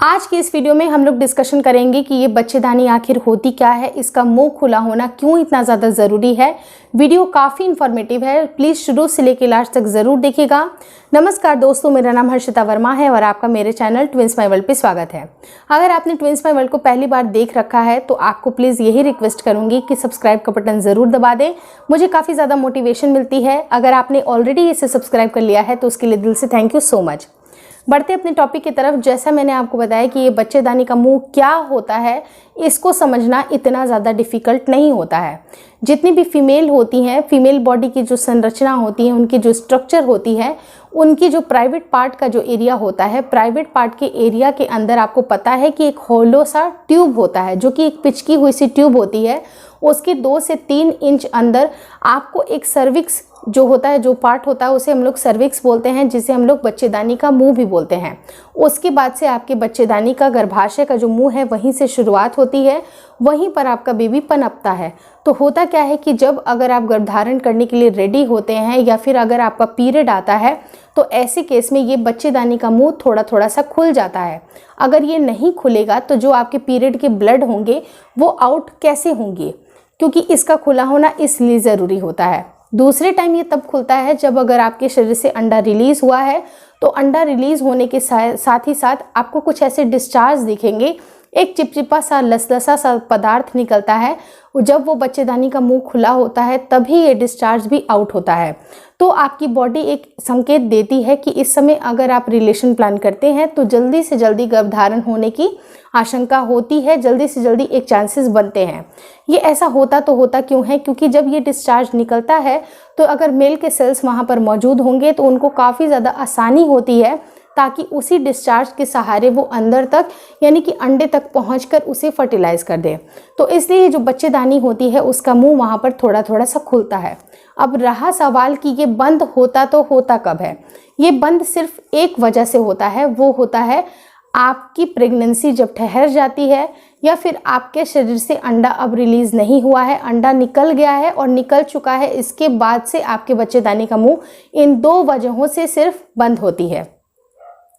आज की इस वीडियो में हम लोग डिस्कशन करेंगे कि ये बच्चेदानी आखिर होती क्या है, इसका मुंह खुला होना क्यों इतना ज़्यादा ज़रूरी है। वीडियो काफ़ी इन्फॉर्मेटिव है, प्लीज़ शुरू से लेकर लास्ट तक ज़रूर देखिएगा। नमस्कार दोस्तों, मेरा नाम हर्षिता वर्मा है और आपका मेरे चैनल ट्विंस माय वर्ल्ड पे स्वागत है। अगर आपने ट्विंस माय वर्ल्ड को पहली बार देख रखा है तो आपको प्लीज़ यही रिक्वेस्ट करूँगी कि सब्सक्राइब का बटन ज़रूर दबा दें, मुझे काफ़ी ज़्यादा मोटिवेशन मिलती है। अगर आपने ऑलरेडी इसे सब्सक्राइब कर लिया है तो उसके लिए दिल से थैंक यू सो मच। बढ़ते अपने टॉपिक की तरफ। जैसा मैंने आपको बताया कि ये बच्चेदानी का मुंह क्या होता है, इसको समझना इतना ज़्यादा डिफ़िकल्ट नहीं होता है। जितनी भी फीमेल होती हैं, फीमेल बॉडी की जो संरचना होती है, उनकी जो स्ट्रक्चर होती है, उनकी जो प्राइवेट पार्ट का जो एरिया होता है, प्राइवेट पार्ट के एरिया के अंदर आपको पता है कि एक होलो सा ट्यूब होता है, जो कि एक पिचकी हुई सी ट्यूब होती है। उसके 2 से 3 इंच अंदर आपको एक सर्विक्स जो होता है, जो पार्ट होता है, उसे हम लोग सर्विक्स बोलते हैं, जिसे हम लोग बच्चेदानी का मुंह भी बोलते हैं। उसके बाद से आपके बच्चेदानी का गर्भाशय का जो मुंह है, वहीं से शुरुआत होती है, वहीं पर आपका बेबी पनपता है। तो होता क्या है कि जब अगर आप गर्भधारण करने के लिए रेडी होते हैं या फिर अगर आपका पीरियड आता है तो ऐसे केस में ये बच्चेदानी का मुंह थोड़ा थोड़ा सा खुल जाता है। अगर ये नहीं खुलेगा तो जो आपके पीरियड के ब्लड होंगे वो आउट कैसे होंगे, क्योंकि इसका खुला होना इसलिए ज़रूरी होता है। दूसरे टाइम ये तब खुलता है जब अगर आपके शरीर से अंडा रिलीज़ हुआ है, तो अंडा रिलीज़ होने के साथ ही साथ आपको कुछ ऐसे डिस्चार्ज दिखेंगे, एक चिपचिपा सा लसलसा सा पदार्थ निकलता है। जब वो बच्चेदानी का मुंह खुला होता है तभी ये डिस्चार्ज भी आउट होता है। तो आपकी बॉडी एक संकेत देती है कि इस समय अगर आप रिलेशन प्लान करते हैं तो जल्दी से जल्दी गर्भधारण होने की आशंका होती है, जल्दी से जल्दी एक चांसेस बनते हैं। ये ऐसा होता तो होता क्यों है, क्योंकि जब ये डिस्चार्ज निकलता है तो अगर मेल के सेल्स वहाँ पर मौजूद होंगे तो उनको काफ़ी ज़्यादा आसानी होती है ताकि उसी डिस्चार्ज के सहारे वो अंदर तक यानी कि अंडे तक पहुंचकर उसे फर्टिलाइज कर दे। तो इसलिए जो बच्चेदानी होती है उसका मुंह वहाँ पर थोड़ा थोड़ा सा खुलता है। अब रहा सवाल कि ये बंद होता तो होता कब है। ये बंद सिर्फ एक वजह से होता है, वो होता है आपकी प्रेगनेंसी जब ठहर जाती है या फिर आपके शरीर से अंडा अब रिलीज़ नहीं हुआ है, अंडा निकल गया है और निकल चुका है, इसके बाद से आपके बच्चेदानी का मुंह इन 2 वजहों से सिर्फ बंद होती है।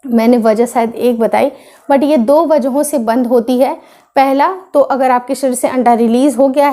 मैंने वजह शायद एक बताई, बट ये 2 वजहों से बंद होती है। पहला तो अगर आपके शरीर से अंडा रिलीज़ हो गया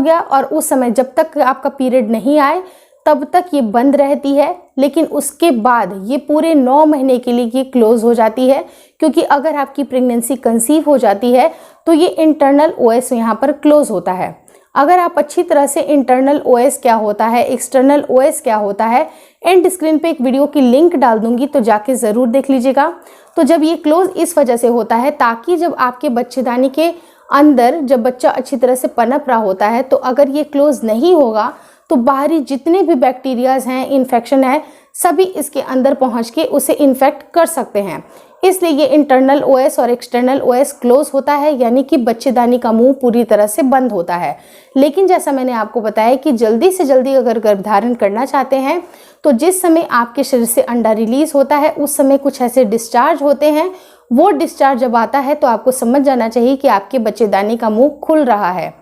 है और उस समय जब तक आपका पीरियड नहीं आए तब तक ये बंद रहती है, लेकिन उसके बाद ये पूरे 9 महीने के लिए ये क्लोज हो जाती है, क्योंकि अगर आपकी प्रेगनेंसी कंसीव हो जाती है तो ये इंटरनल ओएस यहाँ पर क्लोज होता है। अगर आप अच्छी तरह से इंटरनल ओएस क्या होता है, एक्सटर्नल ओएस क्या होता है, एंड स्क्रीन पे एक वीडियो की लिंक डाल दूंगी तो जाके ज़रूर देख लीजिएगा। तो जब ये क्लोज इस वजह से होता है ताकि जब आपके बच्चेदानी के अंदर जब बच्चा अच्छी तरह से पनप रहा होता है तो अगर ये क्लोज नहीं होगा तो बाहरी जितने भी बैक्टीरियाज हैं, इन्फेक्शन है, सभी इसके अंदर पहुंच के उसे इन्फेक्ट कर सकते हैं। इसलिए ये इंटरनल ओएस और एक्सटर्नल ओएस क्लोज होता है, यानी कि बच्चेदानी का मुंह पूरी तरह से बंद होता है। लेकिन जैसा मैंने आपको बताया कि जल्दी से जल्दी अगर गर्भधारण करना चाहते हैं तो जिस समय आपके शरीर से अंडा रिलीज होता है उस समय कुछ ऐसे डिस्चार्ज होते हैं। वो डिस्चार्ज जब आता है तो आपको समझ जाना चाहिए कि आपके बच्चेदानी का मुंह खुल रहा है।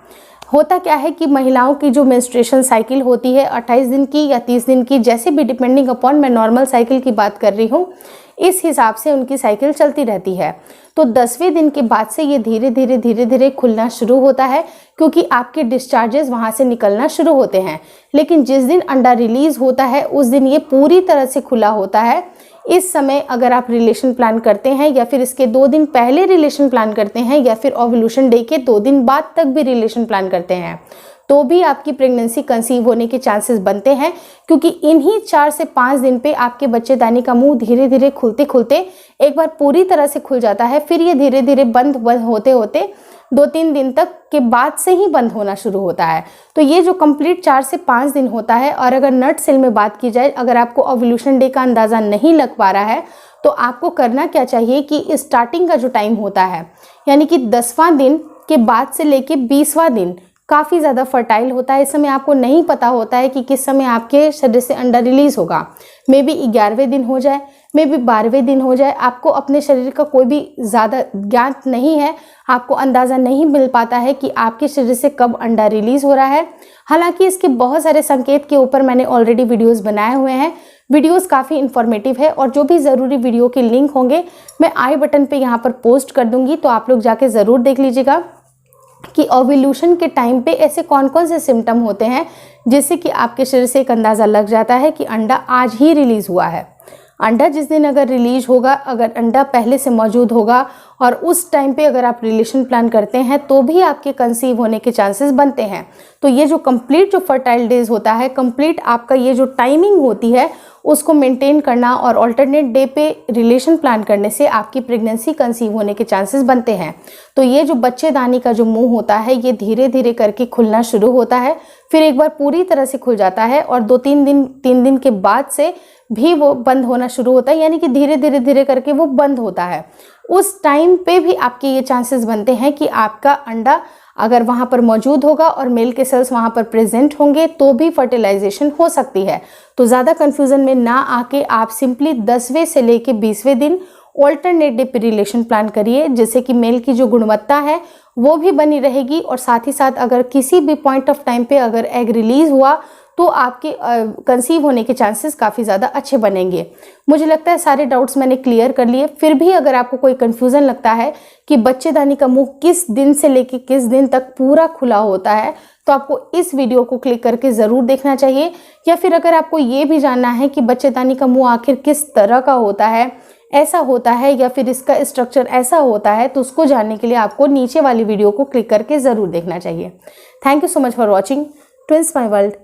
होता क्या है कि महिलाओं की जो मेंस्ट्रुएशन साइकिल होती है 28 दिन की या 30 दिन की, जैसे भी डिपेंडिंग अपॉन, मैं नॉर्मल साइकिल की बात कर रही हूँ, इस हिसाब से उनकी साइकिल चलती रहती है। तो 10वें दिन के बाद से ये धीरे धीरे खुलना शुरू होता है, क्योंकि आपके डिस्चार्जेस वहाँ से निकलना शुरू होते हैं। लेकिन जिस दिन अंडा रिलीज होता है उस दिन ये पूरी तरह से खुला होता है। इस समय अगर आप रिलेशन प्लान करते हैं या फिर इसके 2 दिन पहले रिलेशन प्लान करते हैं या फिर ओव्यूलेशन डे के 2 दिन बाद तक भी रिलेशन प्लान करते हैं तो भी आपकी प्रेगनेंसी कंसीव होने के चांसेस बनते हैं, क्योंकि इन्हीं 4 से 5 दिन पे आपके बच्चेदानी का मुंह धीरे धीरे खुलते खुलते एक बार पूरी तरह से खुल जाता है, फिर ये धीरे धीरे बंद होते होते 2-3 दिन तक के बाद से ही बंद होना शुरू होता है। तो ये जो कंप्लीट 4 से 5 दिन होता है। और अगर नट सेल में बात की जाए, अगर आपको ओव्यूलेशन डे का अंदाज़ा नहीं लग पा रहा है तो आपको करना क्या चाहिए कि स्टार्टिंग का जो टाइम होता है, यानी कि 10वां दिन के बाद से लेके 20वां दिन काफ़ी ज़्यादा फर्टाइल होता है। इस समय आपको नहीं पता होता है कि किस समय आपके शरीर से अंडा रिलीज़ होगा। मे बी 11वें दिन हो जाए, मे भी 12वें दिन हो जाए, आपको अपने शरीर का कोई भी ज़्यादा ज्ञात नहीं है, आपको अंदाज़ा नहीं मिल पाता है कि आपके शरीर से कब अंडा रिलीज़ हो रहा है। हालांकि इसके बहुत सारे संकेत के ऊपर मैंने ऑलरेडी वीडियोस बनाए हुए हैं। वीडियोस काफ़ी इन्फॉर्मेटिव है और जो भी ज़रूरी वीडियो के लिंक होंगे मैं आई बटन पे यहाँ पर पोस्ट कर दूँगी, तो आप लोग जाके ज़रूर देख लीजिएगा कि ओव्यूलेशन के टाइम पे ऐसे कौन कौन से सिम्टम होते हैं जिससे कि आपके शरीर से एक अंदाज़ा लग जाता है कि अंडा आज ही रिलीज़ हुआ है। अंडा जिस दिन अगर रिलीज होगा, अगर अंडा पहले से मौजूद होगा और उस टाइम पे अगर आप रिलेशन प्लान करते हैं तो भी आपके कंसीव होने के चांसेस बनते हैं। तो ये जो कंप्लीट जो फर्टाइल डेज होता है, कंप्लीट आपका ये जो टाइमिंग होती है उसको मेंटेन करना और अल्टरनेट डे पे रिलेशन प्लान करने से आपकी प्रेगनेंसी कंसीव होने के चांसेस बनते हैं। तो ये जो बच्चेदानी का जो मुंह होता है ये धीरे धीरे करके खुलना शुरू होता है, फिर एक बार पूरी तरह से खुल जाता है और 3 दिन के बाद से भी वो बंद होना शुरू होता है, यानी कि धीरे धीरे करके वो बंद होता है। उस टाइम पे भी आपके ये चांसेस बनते हैं कि आपका अंडा अगर वहाँ पर मौजूद होगा और मेल के सेल्स वहाँ पर प्रेजेंट होंगे तो भी फर्टिलाइजेशन हो सकती है। तो ज़्यादा कंफ्यूजन में ना आके आप सिंपली 10वें से लेके 20वें दिन ऑल्टरनेट डे पे रिलेशन प्लान करिए, जिससे कि मेल की जो गुणवत्ता है वो भी बनी रहेगी और साथ ही साथ अगर किसी भी पॉइंट ऑफ टाइम पे अगर एग रिलीज हुआ तो आपके कंसीव होने के चांसेस काफ़ी ज़्यादा अच्छे बनेंगे। मुझे लगता है सारे डाउट्स मैंने क्लियर कर लिए। फिर भी अगर आपको कोई कन्फ्यूज़न लगता है कि बच्चेदानी का मुंह किस दिन से लेके किस दिन तक पूरा खुला होता है, तो आपको इस वीडियो को क्लिक करके ज़रूर देखना चाहिए। या फिर अगर आपको ये भी जानना है कि बच्चेदानी का मुंह आखिर किस तरह का होता है, ऐसा होता है या फिर इसका स्ट्रक्चर ऐसा होता है, तो उसको जानने के लिए आपको नीचे वाली वीडियो को क्लिक करके ज़रूर देखना चाहिए। Thank you so much for watching twins my world.